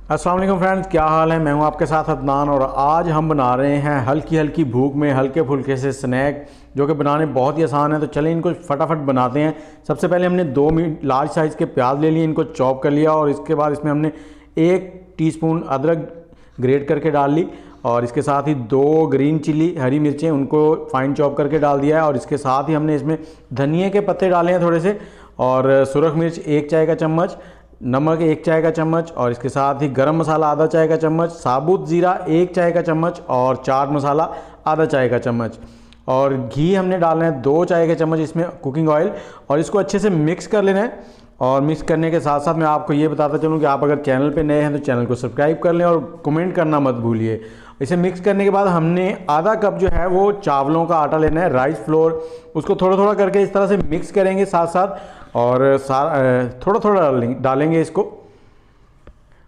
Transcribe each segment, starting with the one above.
अस्सलाम वालेकुम फ्रेंड्स, क्या हाल है। मैं हूं आपके साथ अदनान और आज हम बना रहे हैं हल्की हल्की भूख में हल्के फुल्के से स्नैक जो कि बनाने बहुत ही आसान है। तो चलें इनको फटाफट बनाते हैं। सबसे पहले हमने 2 लार्ज साइज़ के प्याज ले लिए, इनको चॉप कर लिया और इसके बाद इसमें हमने 1 टीस्पून अदरक ग्रेट करके डाल ली और इसके साथ ही 2 ग्रीन चिली हरी मिर्चें उनको फाइन चॉप करके डाल दिया है और इसके साथ ही हमने इसमें धनिए के पत्ते डाले हैं थोड़े से और सुरख मिर्च 1 चाय का चम्मच, नमक 1 चाय का चम्मच और इसके साथ ही गरम मसाला आधा चाय का चम्मच, साबुत ज़ीरा 1 चाय का चम्मच और चाट मसाला आधा चाय का चम्मच और घी हमने डालना है 2 चाय के चम्मच इसमें कुकिंग ऑयल और इसको अच्छे से मिक्स कर लेना है। और मिक्स करने के साथ साथ मैं आपको ये बताता चलूँ कि आप अगर चैनल पे नए हैं तो चैनल को सब्सक्राइब कर लें और कमेंट करना मत भूलिए। इसे मिक्स करने के बाद हमने आधा कप जो है वो चावलों का आटा लेना है, राइस फ्लोर, उसको थोड़ा थोड़ा करके इस तरह से मिक्स करेंगे साथ साथ और थोड़ा थोड़ा डालेंगे इसको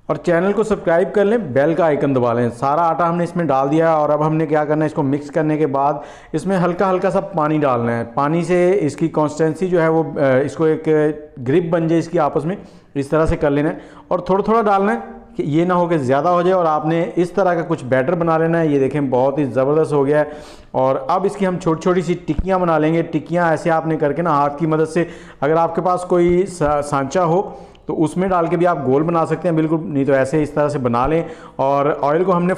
और चैनल को सब्सक्राइब कर लें, बेल का आइकन दबा लें। सारा आटा हमने इसमें डाल दिया और अब हमने क्या करना है, इसको मिक्स करने के बाद इसमें हल्का हल्का सा पानी डालना है। पानी से इसकी कंसिस्टेंसी जो है वो इसको एक ग्रिप बन जाए इसकी आपस में, इस तरह से कर लेना है और थोड़ा थोड़ा डालना है कि ये ना हो कि ज़्यादा हो जाए और आपने इस तरह का कुछ बैटर बना लेना है। ये देखें बहुत ही ज़बरदस्त हो गया है और अब इसकी हम छोटी छोटी सी टिक्कियाँ बना लेंगे। टिक्कियाँ ऐसे आपने करके ना हाथ की मदद से, अगर आपके पास कोई सांचा हो तो उसमें डाल के भी आप गोल बना सकते हैं, बिल्कुल नहीं तो ऐसे इस तरह से बना लें। और ऑयल को हमने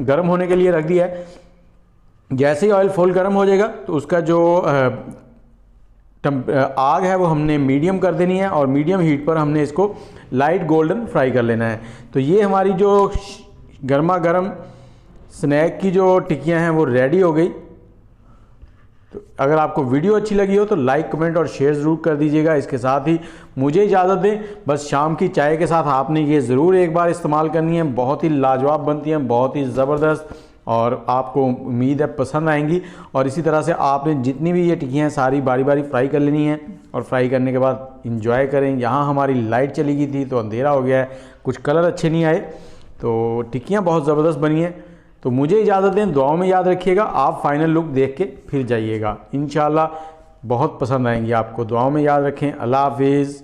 गर्म होने के लिए रख दिया है। जैसे ही ऑयल फुल गर्म हो जाएगा तो उसका जो आग है वो हमने मीडियम कर देनी है और मीडियम हीट पर हमने इसको लाइट गोल्डन फ्राई कर लेना है। तो ये हमारी जो गर्मा गर्म स्नैक की जो टिक्कियाँ हैं वो रेडी हो गई। तो अगर आपको वीडियो अच्छी लगी हो तो लाइक कमेंट और शेयर ज़रूर कर दीजिएगा। इसके साथ ही मुझे इजाज़त दें, बस शाम की चाय के साथ आपने ये ज़रूर एक बार इस्तेमाल करनी है। बहुत ही लाजवाब बनती हैं, बहुत ही ज़बरदस्त और आपको उम्मीद है पसंद आएंगी। और इसी तरह से आपने जितनी भी ये टिक्कियाँ हैं सारी बारी बारी फ्राई कर लेनी है और फ्राई करने के बाद इंजॉय करें। यहाँ हमारी लाइट चली गई थी तो अंधेरा हो गया है, कुछ कलर अच्छे नहीं आए, तो टिक्कियाँ बहुत ज़बरदस्त बनी हैं। तो मुझे इजाज़त दें, दुआओं में याद रखिएगा। आप फाइनल लुक देख के फिर जाइएगा, इंशाल्लाह बहुत पसंद आएंगी आपको। दुआओं में याद रखें। अल्लाह हाफिज़।